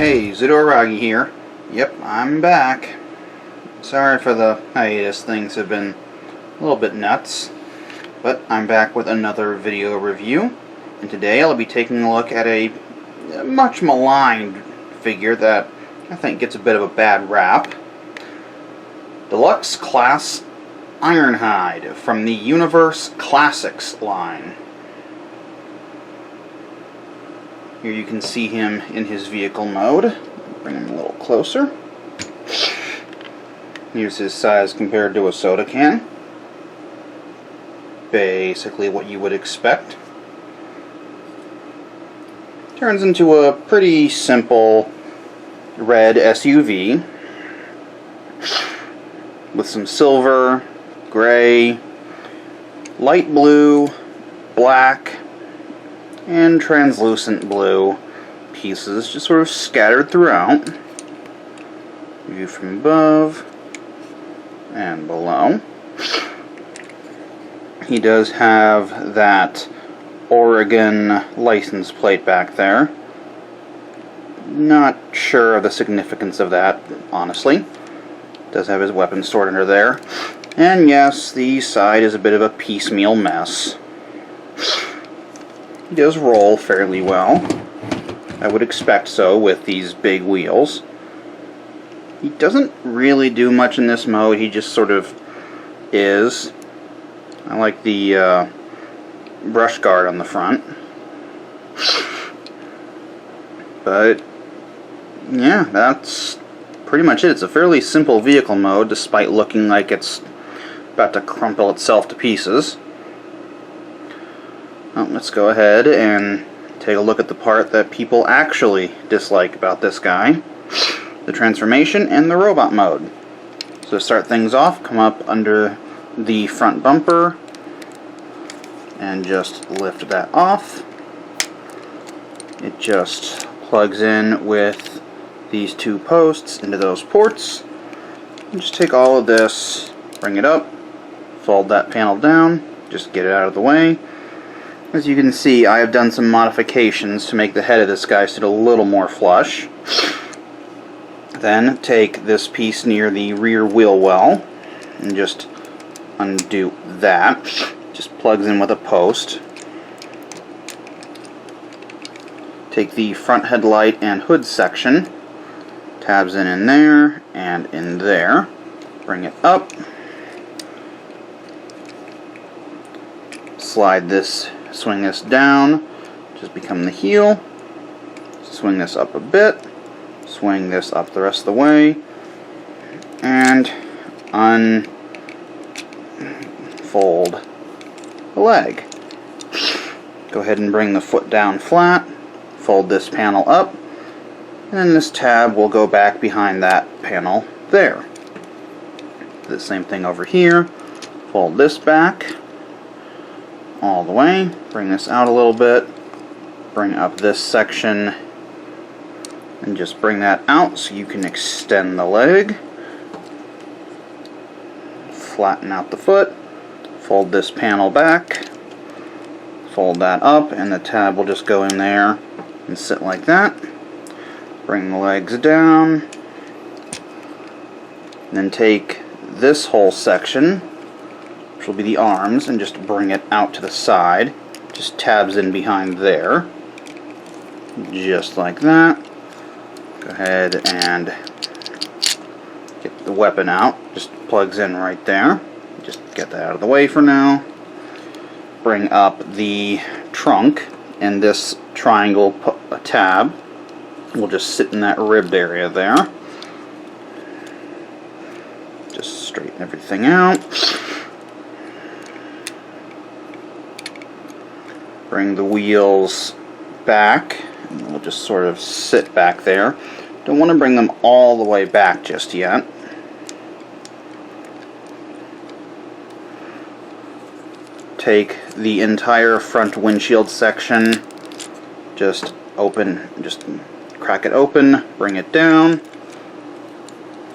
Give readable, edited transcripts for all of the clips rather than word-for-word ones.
Hey, Zudoragi here. Yep, I'm back. Sorry for the hiatus, things have been a little bit nuts. But I'm back with another video review. And today I'll be taking a look at a much maligned figure that I think gets a bit of a bad rap. Deluxe Class Ironhide from the Universe Classics line. Here you can see him in his vehicle mode. Bring him a little closer. Here's his size compared to a soda can. Basically what you would expect. Turns into a pretty simple red SUV with some silver, gray, light blue, black, and translucent blue pieces just sort of scattered throughout. View from above and below. He does have that Oregon license plate back there. Not sure of the significance of that, honestly. Does have his weapons stored under there. And yes, the side is a bit of a piecemeal mess. He does roll fairly well. I would expect so with these big wheels. He doesn't really do much in this mode, he just sort of is. I like the brush guard on the front. But yeah, that's pretty much it. It's a fairly simple vehicle mode despite looking like it's about to crumple itself to pieces. Well, let's go ahead and take a look at the part that people actually dislike about this guy. The transformation and the robot mode. So to start things off, come up under the front bumper and just lift that off. It just plugs in with these two posts into those ports. And just take all of this, bring it up, fold that panel down, just get it out of the way. As you can see, I have done some modifications to make the head of this guy sit a little more flush. Then take this piece near the rear wheel well and just undo that. Just plugs in with a post. Take the front headlight and hood section, tabs in there and in there. Bring it up. Slide this, swing this down, just become the heel. Swing this up a bit. Swing this up the rest of the way, and unfold the leg. Go ahead and bring the foot down flat, fold this panel up, and then this tab will go back behind that panel there. Do the same thing over here, fold this back all the way, bring this out a little bit, bring up this section, and just bring that out so you can extend the leg. Flatten out the foot. Fold this panel back. Fold that up and the tab will just go in there and sit like that. Bring the legs down. Then take this whole section, which will be the arms, and just bring it out to the side. Just tabs in behind there. Just like that. Go ahead and get the weapon out. Just plugs in right there. Just get that out of the way for now. Bring up the trunk, and this triangle tab will just sit in that ribbed area there. Just straighten everything out. Bring the wheels back. And we'll just sort of sit back there. Don't want to bring them all the way back just yet. Take the entire front windshield section, just crack it open, bring it down,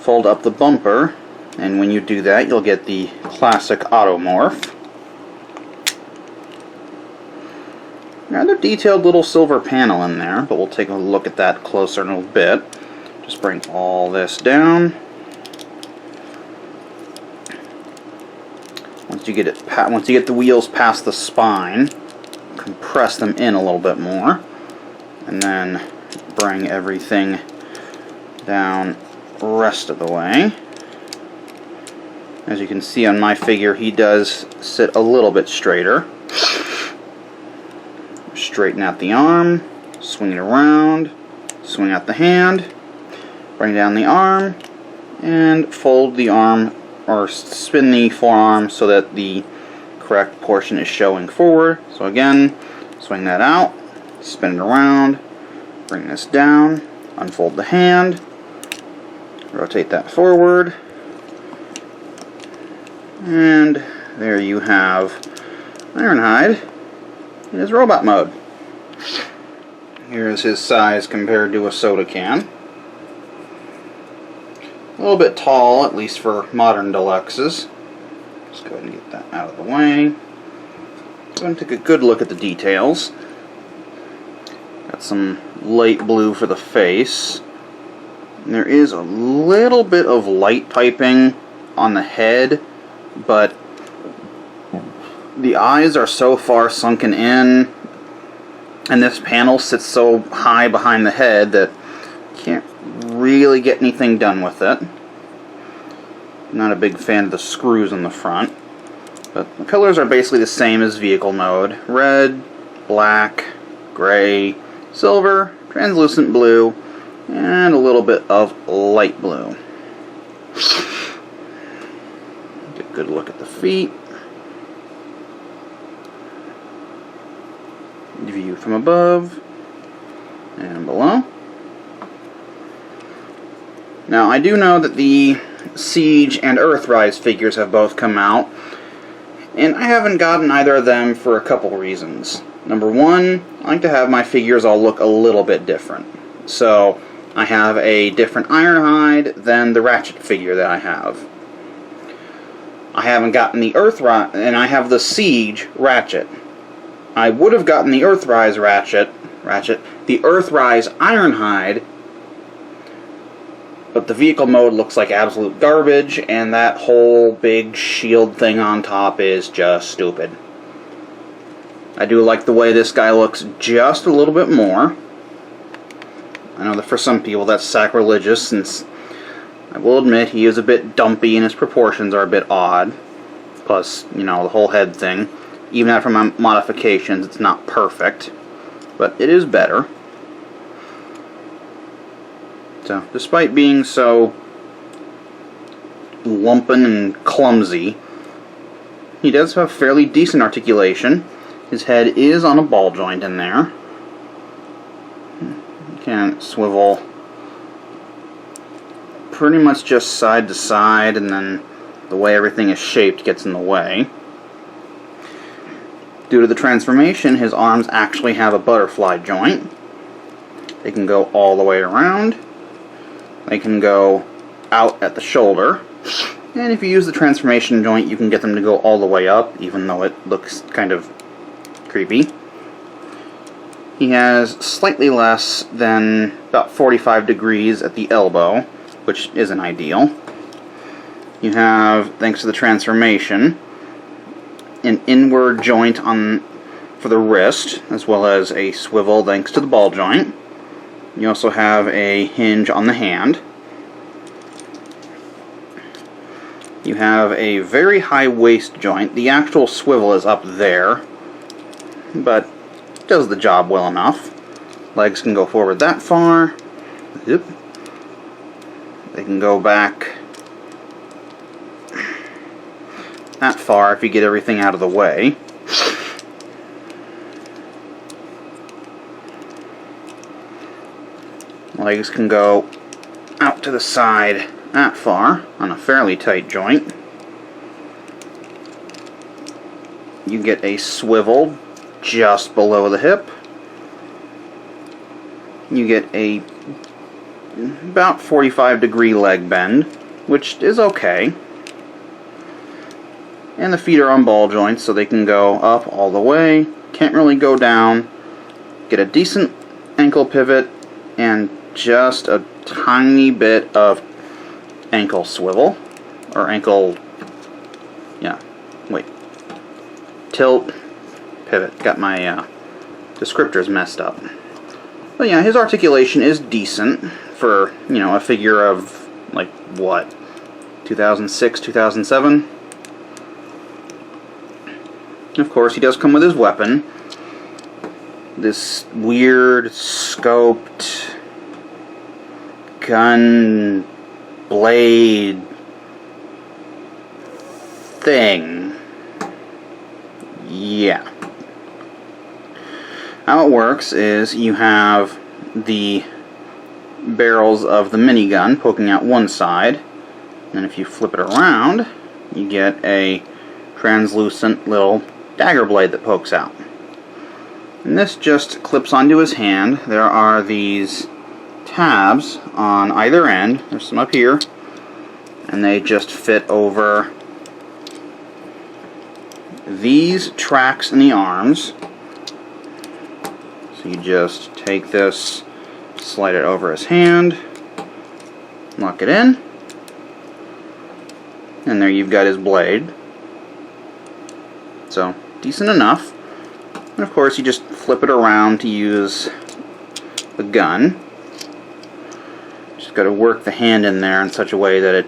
fold up the bumper, and when you do that you'll get the classic automorph. rather detailed little silver panel in there, but we'll take a look at that closer in a little bit. Just bring all this down. Once you get the wheels past the spine, compress them in a little bit more, and then bring everything down the rest of the way. As you can see on my figure, he does sit a little bit straighter. Straighten out the arm, swing it around, swing out the hand, bring down the arm, and fold the arm, or spin the forearm so that the correct portion is showing forward. So again, swing that out, spin it around, bring this down, unfold the hand, rotate that forward, and there you have Ironhide in his robot mode. Here's his size compared to a soda can. A little bit tall, at least for modern Deluxes. Let's go ahead and get that out of the way. Go ahead and take a good look at the details. Got some light blue for the face. And there is a little bit of light piping on the head, but the eyes are so far sunken in, and this panel sits so high behind the head that you can't really get anything done with it. Not a big fan of the screws on the front, but the colors are basically the same as vehicle mode. Red, black, gray, silver, translucent blue, and a little bit of light blue. Get a good look at the feet. View from above and below. Now, I do know that the Siege and Earthrise figures have both come out, and I haven't gotten either of them for a couple reasons. Number one, I like to have my figures all look a little bit different. So, I have a different Ironhide than the Ratchet figure that I have. I haven't gotten the Earthrise, and I have the Siege Ratchet. I would have gotten the Earthrise the Earthrise Ironhide, but the vehicle mode looks like absolute garbage, and that whole big shield thing on top is just stupid. I do like the way this guy looks just a little bit more. I know that for some people that's sacrilegious, since I will admit he is a bit dumpy and his proportions are a bit odd. Plus, you know, the whole head thing. Even after my modifications, it's not perfect, but it is better. So, despite being so lumpen and clumsy, he does have fairly decent articulation. His head is on a ball joint in there. You can swivel pretty much just side to side, and then the way everything is shaped gets in the way. Due to the transformation, his arms actually have a butterfly joint. They can go all the way around. They can go out at the shoulder. And if you use the transformation joint, you can get them to go all the way up, even though it looks kind of creepy. He has slightly less than about 45 degrees at the elbow, which isn't ideal. You have, thanks to the transformation, an inward joint for the wrist, as well as a swivel thanks to the ball joint. You also have a hinge on the hand. You have a very high waist joint. The actual swivel is up there, but it does the job well enough. Legs can go forward that far. Yep. They can go back that far if you get everything out of the way. Legs can go out to the side that far on a fairly tight joint. You get a swivel just below the hip. You get a about 45-degree leg bend, which is okay. And the feet are on ball joints, so they can go up all the way. Can't really go down, get a decent ankle pivot and just a tiny bit of ankle swivel, or ankle, yeah, wait, tilt, pivot. Got my descriptors messed up. But yeah, his articulation is decent for, you know, a figure of, like, what, 2006, 2007? Of course, he does come with his weapon. This weird, scoped gun blade thing. Yeah. How it works is you have the barrels of the minigun poking out one side, and if you flip it around, you get a translucent little dagger blade that pokes out. And this just clips onto his hand. There are these tabs on either end. There's some up here, and they just fit over these tracks in the arms. So you just take this, slide it over his hand, lock it in, and there you've got his blade. So, decent enough. And of course, you just flip it around to use the gun. Just got to work the hand in there in such a way that it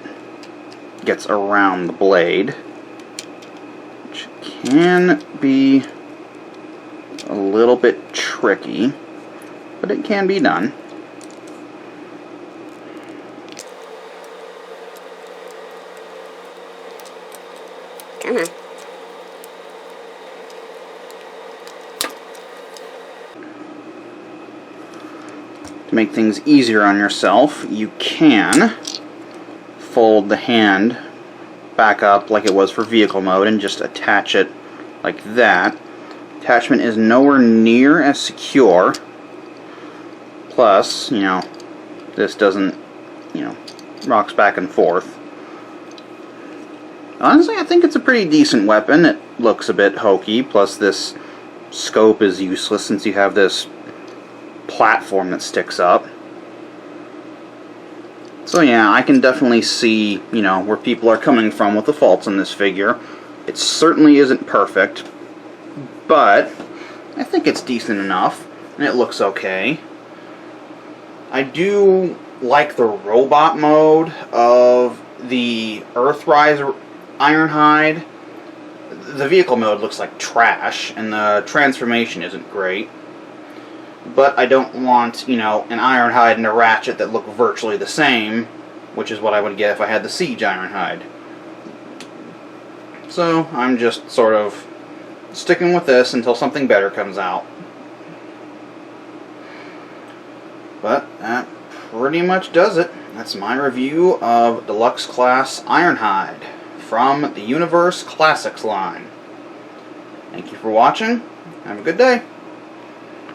gets around the blade, which can be a little bit tricky, but it can be done. Come on. To make things easier on yourself, you can fold the hand back up like it was for vehicle mode and just attach it like that. Attachment is nowhere near as secure. Plus, you know, this doesn't, you know, rocks back and forth. Honestly, I think it's a pretty decent weapon. It looks a bit hokey, plus this scope is useless since you have this platform that sticks up. So yeah, I can definitely see, you know, where people are coming from with the faults in this figure. It certainly isn't perfect, but I think it's decent enough, and it looks okay. I do like the robot mode of the Earthrise Ironhide. The vehicle mode looks like trash, and the transformation isn't great. But I don't want, you know, an Ironhide and a Ratchet that look virtually the same, which is what I would get if I had the Siege Ironhide. So I'm just sort of sticking with this until something better comes out. But that pretty much does it. That's my review of Deluxe Class Ironhide from the Universe Classics line. Thank you for watching. Have a good day.